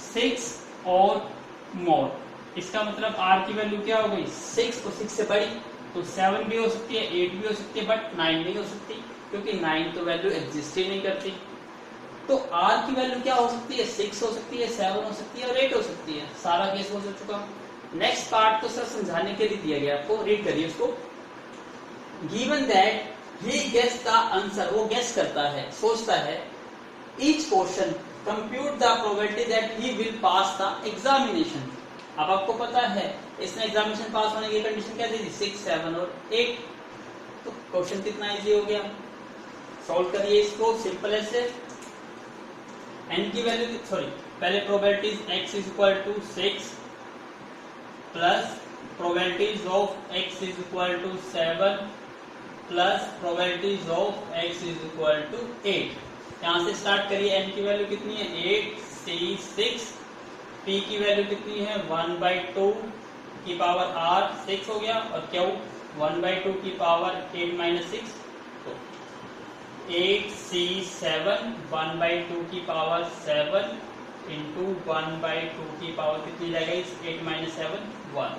6 और मोर, इसका मतलब r की वैल्यू क्या हो गई 6 और 6 से बड़ी तो 7 भी हो सकती है 8 भी हो सकती है बट 9 नहीं हो सकती क्योंकि 9 तो वैल्यू एग्जिस्ट ही नहीं करती। तो r की वैल्यू क्या हो सकती है 6 हो सकती है 7 हो सकती है और 8 हो सकती है। सारा केस हो चुका। नेक्स्ट पार्ट तो सर समझाने के लिए दिया गया आपको, रीड करिए उसको। Given that he guess the answer, वो गेस करता है सोचता है each question compute the probability that he will pass the examination. अब आपको पता है इसने एग्जामिनेशन पास होने की कंडीशन क्या दी थी 6 7 और 8। तो क्वेश्चन कितना इजी हो गया। सॉल्व करिए इसको सिंपल ऐसे। n की वैल्यू पहले probabilities x is equal to 6 plus probabilities of x is equal to 7 plus probabilities of x is equal to 8। यहां से स्टार्ट करिए। n की वैल्यू कितनी है 8 c 6, p की वैल्यू कितनी है 1/2 की पावर r 6 हो गया और q 1/2 की पावर 8 - 6 तो 8c7 1/2 की पावर 7 इंटू 1/2 की पावर कितनी जाएगी 8 - 7 1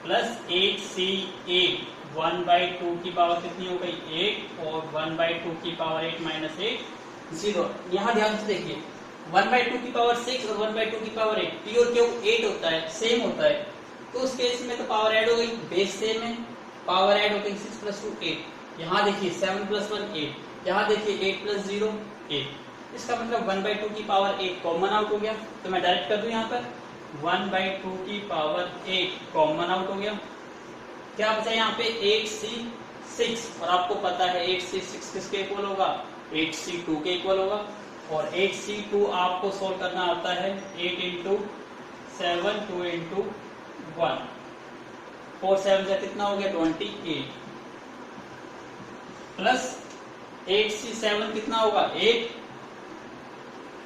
प्लस 8c8 1/2 की पावर कितनी हो गई 8 और 1/2 की पावर 8 - 8 0। यहाँ ध्यान से देखिए 1/2 की पावर 6 और 1/2 की पावर 8 p और q 8 होता है सेम होता है तो उस केस में तो पावर ऐड हो गई बेस सेम है पावर ऐड हो गई 6 + 2 8। यहाँ देखिए 7 + 1 8, यहाँ देखिए 8 + 0 8। इसका मतलब 1/2 की पावर 8 कॉमन आउट हो गया तो मैं डायरेक्ट कर दूं यहाँ पर 1/2 की पावर 8 कॉमन आउट हो गया। क्या बचा यहाँ पे 8c6 और आपको पता है 8c6 किसके इक्वल होगा 8c2 के इक्वल होगा और 8c2 आपको सोल्व करना आता है 8 × 7 2 × 1 4 7 से कितना हो गया 28 प्लस 8c7 कितना होगा 8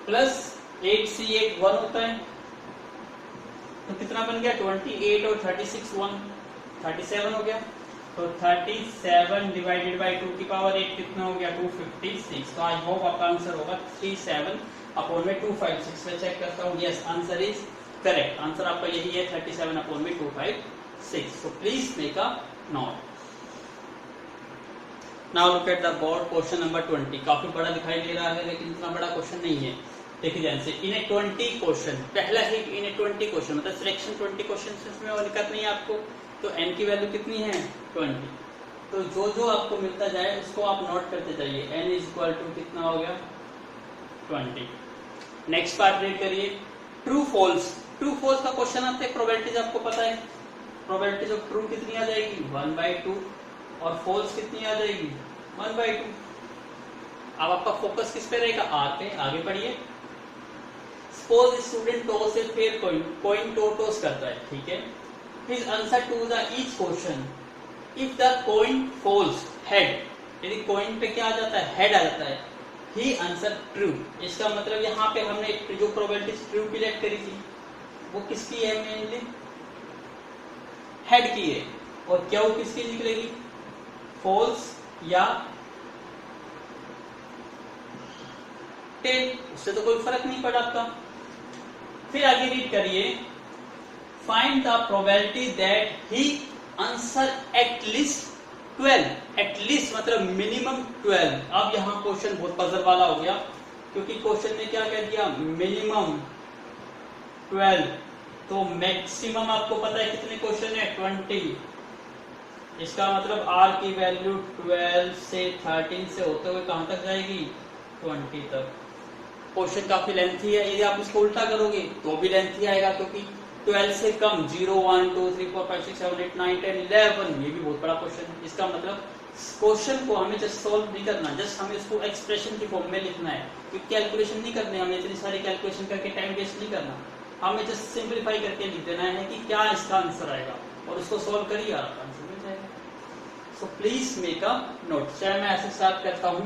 प्लस 8c8 1 होता है तो कितना बन गया 28 और 36 1 37 हो गया तो 37 डिवाइडेड बाय 2 की पावर 8 कितना हो गया 256। तो आई होप आपका आंसर होगा 37/256। मैं चेक करता हूँ yes answer is correct. Answer आपका यही है 37/256। सो please make a note. Now look at the board question number 20। काफी बड़ा दिखाई दे रहा है लेकिन इतना बड़ा क्वेश्चन नहीं है। देखिए ध्यान से इन ए 20 क्वेश्चन, पहला है इन ए 20 क्वेश्चन मतलब सिलेक्शन 20 क्वेश्चन इसमें और दिक्कत नहीं है आपको। तो n की वैल्यू कितनी है 20। तो जो आपको मिलता जाए उसको आप नोट करते जाइए। n इज इक्वल टू कितना हो गया 20। नेक्स्ट पार्ट रीड करिए ट्रू फॉल्स। ट्रू फॉल्स का क्वेश्चन आता है प्रोबेबिलिटीज आपको पता है प्रोबेबिलिटीज ऑफ ट्रू कितनी आ जाएगी 1/2 और फॉल्स कितनी आ जाएगी 1/2। अब आपका फोकस किस पे रहेगा r पे। आगे बढ़िए suppose student toss a fair coin, coin toss करता है, ठीक है। His answer to the each question, if the coin falls head, यदि कॉइन पे क्या आ जाता है, हेड आ जाता है, ही आंसर ट्रू। इसका मतलब यहाँ पे हमने जो प्रोबेबिलिटी ट्रू की लेट करी थी वो किसकी है, मेनली हेड की है, और क्या किसकी निकलेगी, फॉल्स या टेल, उससे तो कोई फर्क नहीं पड़ा आपका। फिर आगे रीड करिए, find the probability that he answer at least 12, at least मतलब मिनिमम 12। अब यहाँ क्वेश्चन बहुत पजल वाला हो गया, क्योंकि क्वेश्चन में क्या कह दिया, मिनिमम 12, तो मैक्सिमम आपको पता है कितने क्वेश्चन है, 20। इसका मतलब आर की वैल्यू 12 से 13 से होते हुए कहां तक जाएगी, 20 तक। क्वेश्चन काफी लेंथी है, यदि आप इसको उल्टा करोगे तो भी लेंथी आएगा, क्योंकि 12 से कम 0 1 2 3 4 5 6 7 8 9 10 11, ये भी बहुत बड़ा क्वेश्चन है। इसका मतलब क्वेश्चन को हमें जस्ट सॉल्व नहीं करना, जस्ट हमें इसको एक्सप्रेशन की फॉर्म में लिखना है, क्योंकि कैलकुलेशन नहीं करनी, हमें इतनी सारी कैलकुलेशन करके टाइम वेस्ट नहीं करना, हमें जस्ट सिंपलीफाई करके लिख देना है कि क्या इसका आंसर आएगा, और उसको सॉल्व करिए आपका आंसर मिल जाएगा। So please make a note. चाहे मैं ऐसे स्टार्ट करता हूं,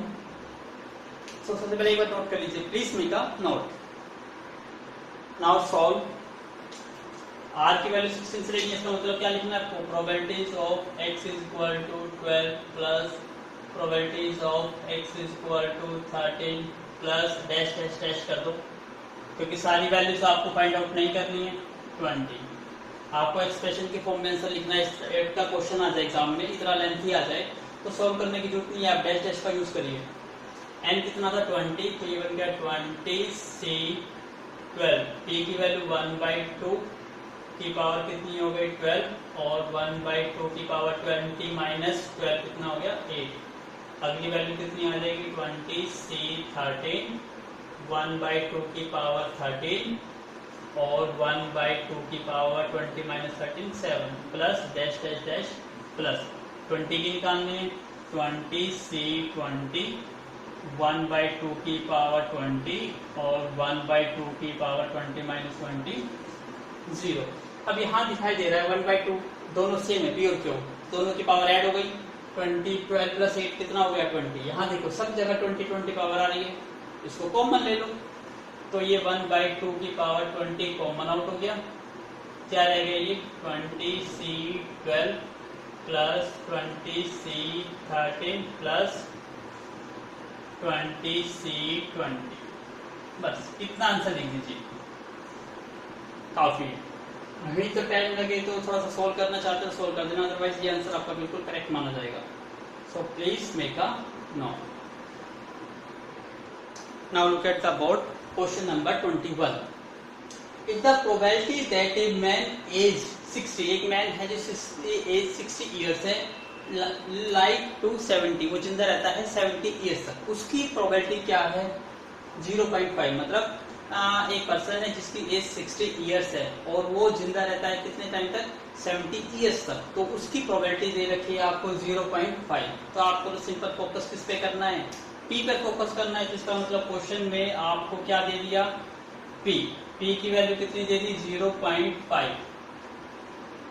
तो सबसे पहले एक बार नोट कर लीजिए, please make a note. Now solve. R की वैल्यू 16 से लेंगे, इसका मतलब क्या लिखना है आपको, probabilities of x is equal to 12 plus probabilities of x is equal to 13 plus dash dash dash कर दो, क्योंकि सारी वैल्यूज आपको फाइंड आउट नहीं करनी है। 20 आपको एक्सप्रेशन के फॉर्म में आंसर लिखना है। 8 का क्वेश्चन आ जाए एग्जाम में, इतना लेंथी आ जाए तो सॉल्व करने की जरूरत नहीं है, आप डैश डैश का यूज करिए। n कितना था 20, तो ये बन गया 20 c 12, p की वैल्यू 1/2 की पावर कितनी हो गई 12, और 1/2 की पावर 20 माइनस 12 कितना हो गया 8। अगली वैल्यू कितनी आ जाएगी 20 c 13, 1/2 की पावर 13 और 1/2 की power 20 minus 13 7 plus dash dash dash plus 20 की निकालनी है 20 c 20, 1/2 की पावर 20 और 1/2 की पावर 20 माइनस 20 0। अब यहाँ दिखाई दे रहा है 1/2, दोनों सेम है, पी और क्यू, दोनों की पावर ऐड हो गई, 20 12 प्लस 8 कितना हो गया 20। यहाँ देखो सब जगह 20 पावर आ रही है, इसको कॉमन ले लो, तो ये 1/2 की पावर 20 कॉमन आउट हो गया, क्या रह गया ये 20 c 12 plus 20 c 13 plus 20 c 20, बस इतना आंसर लिख दीजिए, काफी है। अभी तो टाइम लगे तो थोड़ा सा सोल्व करना चाहते हो सोल्व कर देना, अदरवाइज ये आंसर आपका बिल्कुल करेक्ट माना जाएगा। So please make a note. Now look at the board, question number 21। If the probability that a man age 60, एक मैन है जो एज 60 ईयर्स है, लाइक टू 70, वो जिंदा रहता है 70 ईयर्स तक, उसकी प्रोबेबिलिटी क्या है 0.5, मतलब एक पर्सन है जिसकी एज 60 ईयर्स है और वो जिंदा रहता है कितने टाइम तक 70 ईयर्स तक, तो उसकी प्रोबेबिलिटी दे रखी है आपको 0.5। तो आपको तो सिंपल फोकस किस पे करना है, पी पे फोकस करना है, जिसका मतलब क्वेश्चन में आपको क्या दे दिया पी, पी की वैल्यू कितनी दे दी 0.5,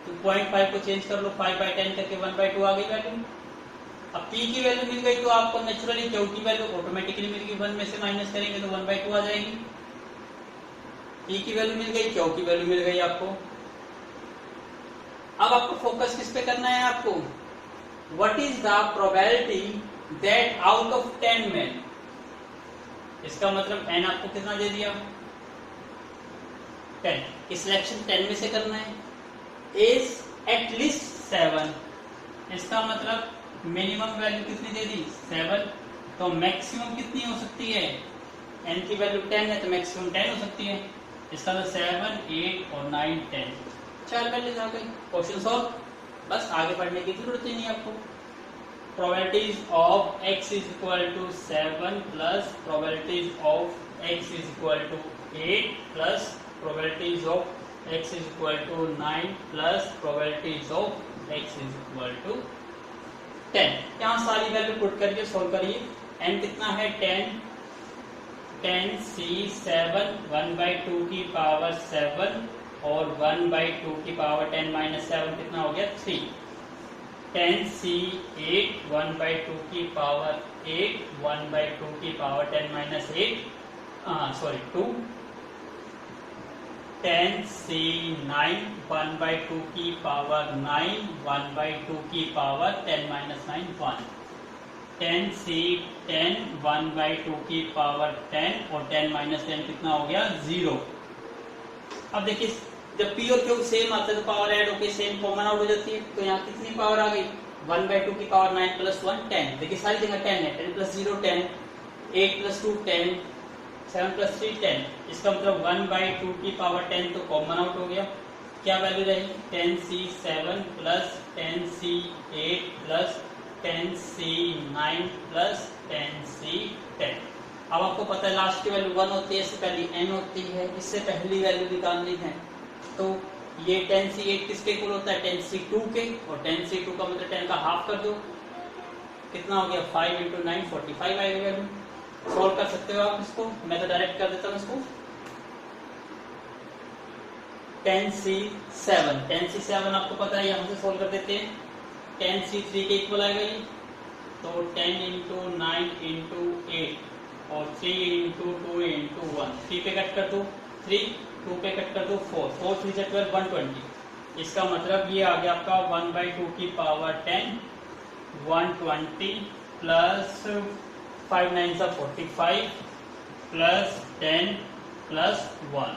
तो 0.5 को चेंज कर लो 5/10 करके 1/2 आ गई वैल्यू। अब p की वैल्यू मिल गई तो आपको नेचुरली q की वैल्यू ऑटोमेटिकली मिल गई, 1 में से माइनस करेंगे तो 1/2 आ जाएगी। p की वैल्यू मिल गई, q की वैल्यू मिल गई आपको। अब आपको फोकस किस पे करना है आपको, what is the probability that out of 10 men, इसका मतलब n आपको कितना दे दिया 10, सिलेक्शन 10 में से करना है, एज एटलीस्ट 7, इसका मतलब मिनिमम वैल्यू कितनी दे दी 7, तो मैक्सिमम कितनी हो सकती है, n की वैल्यू 10 है तो मैक्सिमम 10 हो सकती है, इसका मतलब 7 8 और 9 10, 4 वैल्यूज आ गई, क्वेश्चन सॉल्व, बस आगे बढ़ने की जरूरत ही नहीं आपको। Probabilities of x is equal to 7 plus probabilities of x is equal to 8 plus probabilities of x is equal to 9 plus probabilities of x is equal to 10। यहाँ सारी वैल्यू पुट करके सोल्व करिए, n कितना है 10, 10c7 1/2 की power 7 और 1/2 की power 10-7 कितना हो गया 3। 10c8 1/2 की पावर 8 1/2 की पावर 10-8 2। 10c9 1/2 की पावर 9 1/2 की पावर 10-9 1। 10c10 1/2 की पावर 10 और 10-10 कितना हो गया 0। अब देखिए जब p और q सेम आता है तो पावर ऐड होकर सेम कॉमन आउट हो जाती है, तो यहाँ कितनी पावर आ गई 1/2 की पावर 9 + 1 10। देखिए सारी जगह 10 है, 10 + 0 10, 8 + 2 10, 7 + 3 10। इसका मतलब 1/2 की पावर 10 तो कॉमन आउट हो गया। क्या वैल्यू रही 10c7 + 10c8 + 10c9 + 10c10। अब आपको पता है लास्ट की वैल्यू 1 होती है, इससे पहले n होती है, इससे पहली वैल्यू निकालनी है। तो ये 10c8 किसके इक्वल होता है 10c2 के, और 10c2 का मतलब 10 का हाफ कर दो, कितना हो गया 5 × 9 45 आएगा वैल्यू। सॉल्व कर सकते हो आप इसको, मैं तो डायरेक्ट कर देता हूँ इसको। 10c7 आपको पता है, यहाँ से सॉल्व कर देते हैं। 10c3 के इक्वल आएगा ये, तो 10 × 9 × 8 और 3 × 2 × 1। 3 पे कट कर दो 3, 2 पे कट कर दो 4, 4 3 से 12 120। इसका मतलब ये आ गया आपका 1/2 की पावर 10 120 प्लस 5 9 45 प्लस 10 प्लस 1।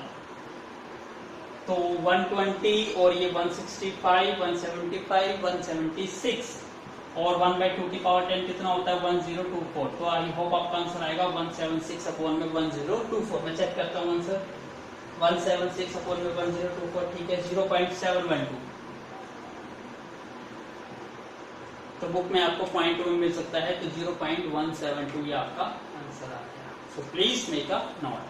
तो 120 और ये 165 175 176 और 1/2 की पावर 10 कितना होता है 1024। तो आई होप आपका आंसर आएगा 176/1024। मैं चेक करता हूँ आंसर 176/1024, ठीक है 0.712। तो बुक में आपको 0.2 में मिल सकता है, तो 0.172 ये आपका आंसर आ गया। सो प्लीज मेक अ नोट।